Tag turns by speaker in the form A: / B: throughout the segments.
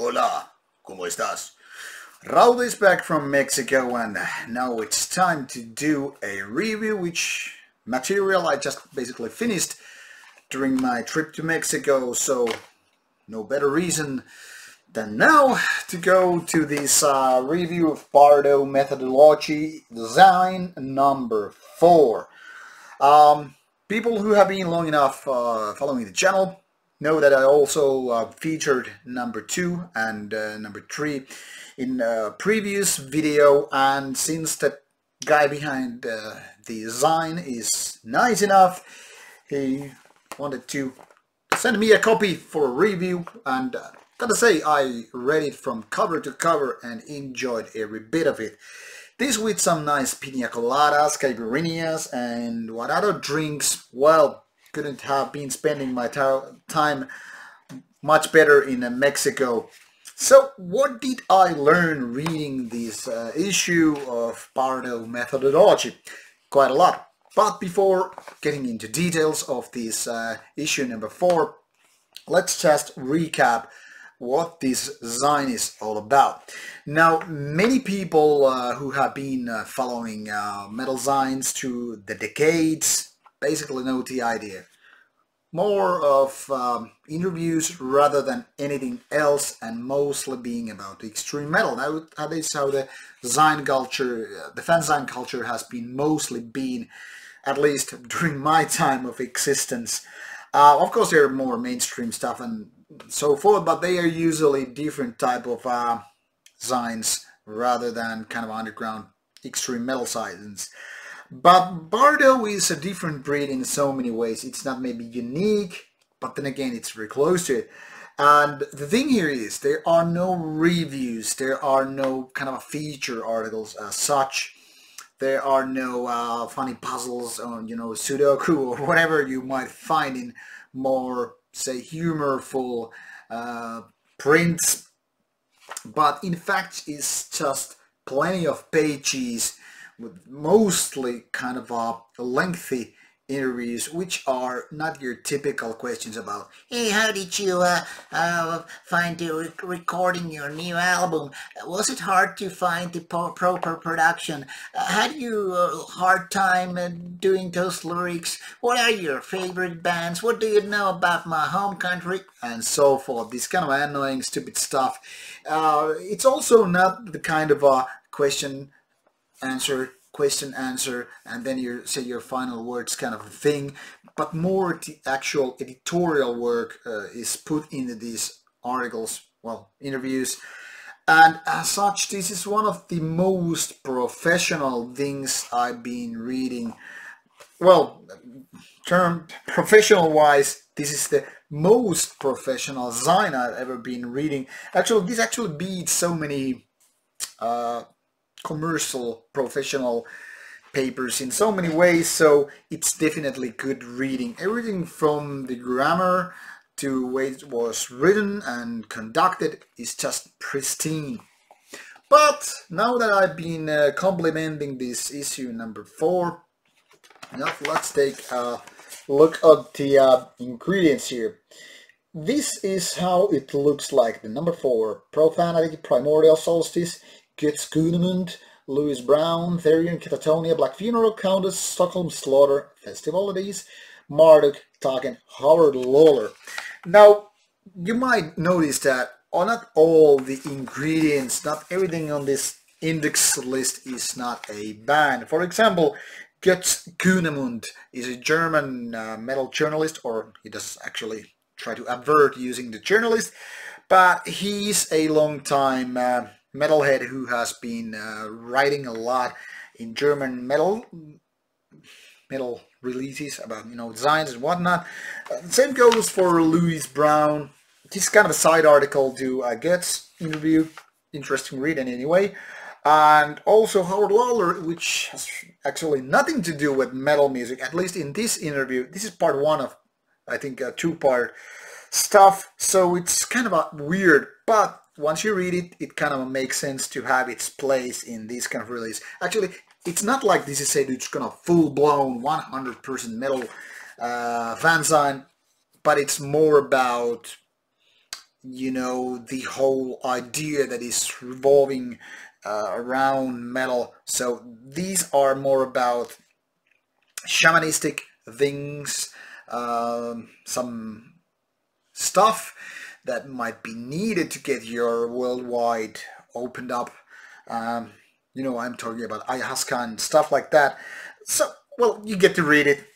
A: Hola, ¿cómo estás? Rauta is back from Mexico and now it's time to do a review which material I just basically finished during my trip to Mexico, so no better reason than now to go to this review of Bardo Methodology ZINE number 4. People who have been long enough following the channel know that I also featured number 2 and number 3 in a previous video, and since the guy behind the ZINE is nice enough, he wanted to send me a copy for a review, and gotta say I read it from cover to cover and enjoyed every bit of it. This with some nice pina coladas, caipirinhas, and what other drinks, well, couldn't have been spending my time much better in Mexico. So what did I learn reading this issue of Bardo Methodology? Quite a lot. But before getting into details of this issue number 4, let's just recap what this ZINE is all about. Now, many people who have been following metal ZINEs through the decades basically know the idea. More of interviews rather than anything else, and mostly being about extreme metal. That is how the ZINE culture, the fanzine culture, has been mostly been, at least during my time of existence. Of course, there are more mainstream stuff and so forth, but they are usually different type of ZINEs rather than kind of underground extreme metal ZINEs. But Bardo is a different breed in so many ways. It's not maybe unique, but then again it's very close to it. And the thing here is there are no reviews, there are no kind of feature articles as such. There are no funny puzzles or, you know, Sudoku or whatever you might find in more, say, humorful prints. But in fact, it's just plenty of pages with mostly kind of lengthy interviews, which are not your typical questions about, hey, how did you find recording your new album? Was it hard to find the proper production? Had you a hard time doing those lyrics? What are your favorite bands? What do you know about my home country? And so forth. This kind of annoying, stupid stuff. It's also not the kind of question answer and then you say your final words kind of thing, but more the actual editorial work is put into these articles, well, interviews. And as such, this is one of the most professional things I've been reading. Well, term professional wise, this is the most professional ZINE I've ever been reading. Actually, this actually beats so many commercial professional papers in so many ways, so it's definitely good reading. Everything from the grammar to the way it was written and conducted is just pristine. But now that I've been complimenting this issue number 4, now let's take a look at the ingredients here. This is how it looks like. The number 4: Profanity, Primordial Solstice, Götzgunemund, Louis Brown, Therion, Catatonia, Black Funeral, Countess, Stockholm Slaughter, Festivalities, Marduk, Taken, Howard Lawler. Now, you might notice that not all the ingredients, not everything on this index list is not a band. For example, Götzgunemund is a German metal journalist, or he does actually try to avert using the journalist, but he's a long time metalhead who has been writing a lot in German metal releases about, you know, ZINEs and whatnot. Same goes for Louis Brown. This is kind of a side article to Goetz interview, interesting read anyway. And also Howard Lawler, which has actually nothing to do with metal music, at least in this interview. This is part 1 of, I think, a 2-part stuff, so it's kind of weird, but once you read it, it kind of makes sense to have its place in this kind of release. Actually, it's not like this is it's gonna full-blown 100% metal fanzine, but it's more about the whole idea that is revolving around metal. So these are more about shamanistic things, some stuff that might be needed to get your worldwide opened up. I'm talking about ayahuasca and stuff like that. So, well, you get to read it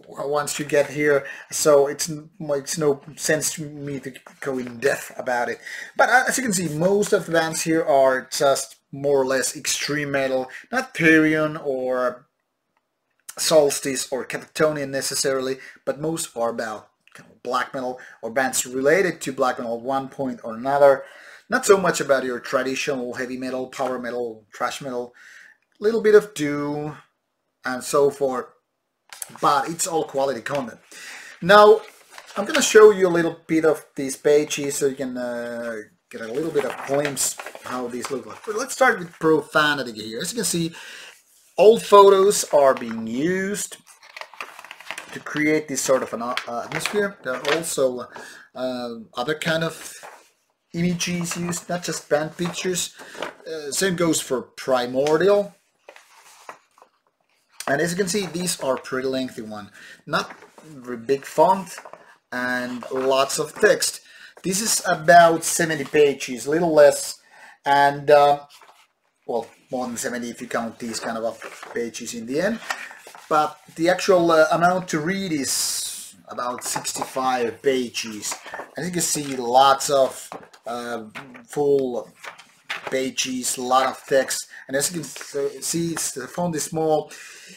A: once you get here, so it makes no sense to me to go in depth about it. But as you can see, most of the bands here are just more or less extreme metal, not Therion or Solstice or Catatonian necessarily, but most are about black metal or bands related to black metal at one point or another. Not so much about your traditional heavy metal, power metal, thrash metal, a little bit of doom and so forth, but it's all quality content. Now I'm going to show you a little bit of these pages so you can get a little bit of glimpse how these look like. But let's start with profanity here. As you can see, old photos are being used to create this sort of an atmosphere. There are also other kind of images used, not just band pictures. Same goes for Primordial. And as you can see, these are pretty lengthy one. Not very big font and lots of text. This is about 70 pages, a little less, and well, more than 70 if you count these kind of pages in the end. But the actual amount to read is about 65 pages. As you can see, lots of full pages, a lot of text, and as you can see, the font is small.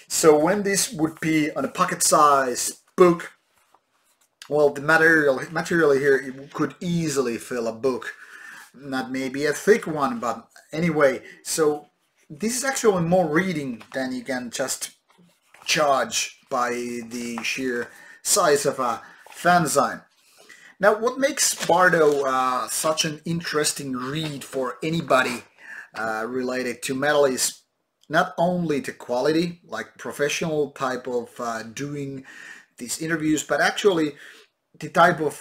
A: So when this would be on a pocket-sized book, well, the material here, it could easily fill a book. Not maybe a thick one, but anyway. So this is actually more reading than you can just judge by the sheer size of a fanzine. Now, what makes Bardo such an interesting read for anybody related to metal is not only the quality, like professional type of doing these interviews, but actually the type of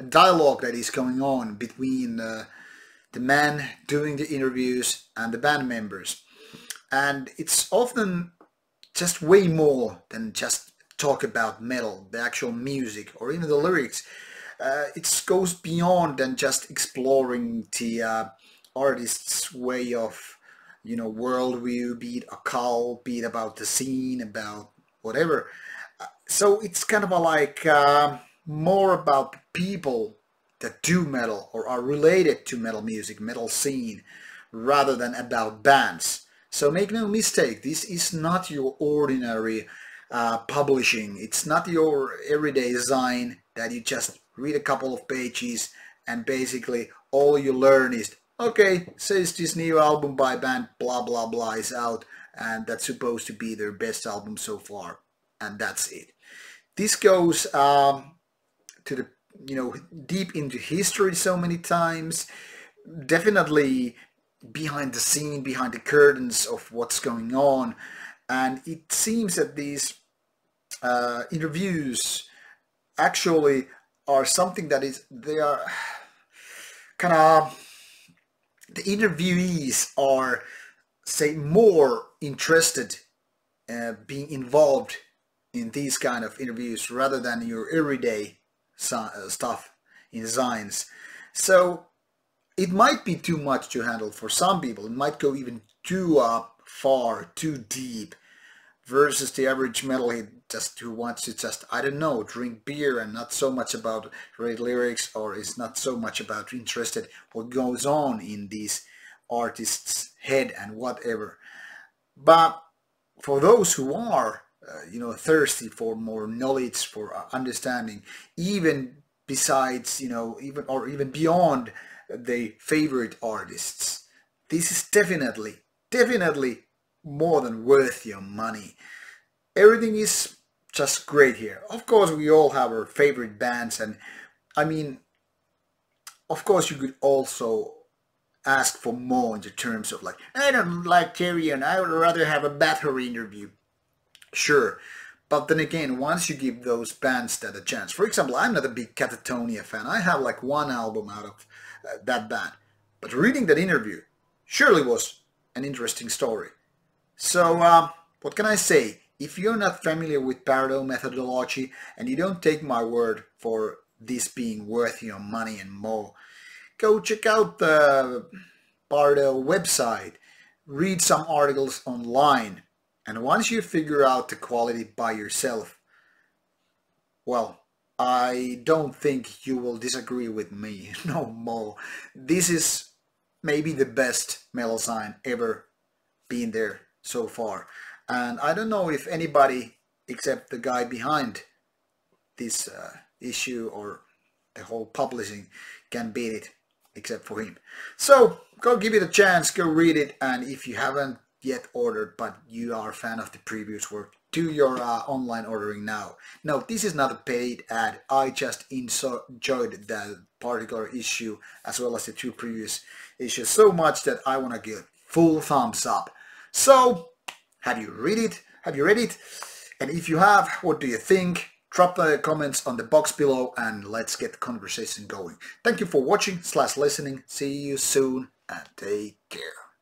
A: dialogue that is going on between the man doing the interviews and the band members. And it's often just way more than just talk about metal, the actual music, or even the lyrics. It goes beyond than just exploring the artist's way of, worldview, be it occult, be it about the scene, about whatever. So it's kind of more about people that do metal or are related to metal music, metal scene, rather than about bands. So make no mistake, this is not your ordinary publishing. It's not your everyday ZINE that you just read a couple of pages and basically all you learn is, okay, says this new album by band blah blah blah is out and that's supposed to be their best album so far, and that's it. This goes to the deep into history so many times, definitely behind the scene, behind the curtains of what's going on, and it seems that these interviews actually are something that they are kind of, the interviewees are, say, more interested being involved in these kind of interviews rather than your everyday stuff in ZINEs. So it might be too much to handle for some people. It might go even too far, too deep, versus the average metalhead who wants to just, I don't know, drink beer and not so much about read lyrics, or is not so much about interested what goes on in these artists' head and whatever. But for those who are thirsty for more knowledge, for understanding, even besides, even beyond the favorite artists, this is definitely more than worth your money. Everything is just great here. Of course, we all have our favorite bands, and I mean, of course, you could also ask for more in the terms of like, I don't like Therion, I would rather have a Bathory interview. Sure, But then again, once you give those bands that a chance, for example, I'm not a big Catatonia fan. I have like one album out of that band. But reading that interview surely was an interesting story. So what can I say? If you're not familiar with Bardo Methodology and you don't take my word for this being worth your money and more, go check out the Bardo website, read some articles online, and once you figure out the quality by yourself, well, I don't think you will disagree with me no more. This is maybe the best metal ZINE ever been there so far. And I don't know if anybody except the guy behind this issue or the whole publishing can beat it except for him. So go give it a chance, go read it, and if you haven't yet ordered but you are a fan of the previous work, do your online ordering now. No, this is not a paid ad. I just enjoyed that particular issue as well as the two previous issues so much that I want to give full thumbs up. So have you read it? Have you read it? And if you have, what do you think? Drop the comments on the box below and let's get the conversation going. Thank you for watching / listening. See you soon and take care.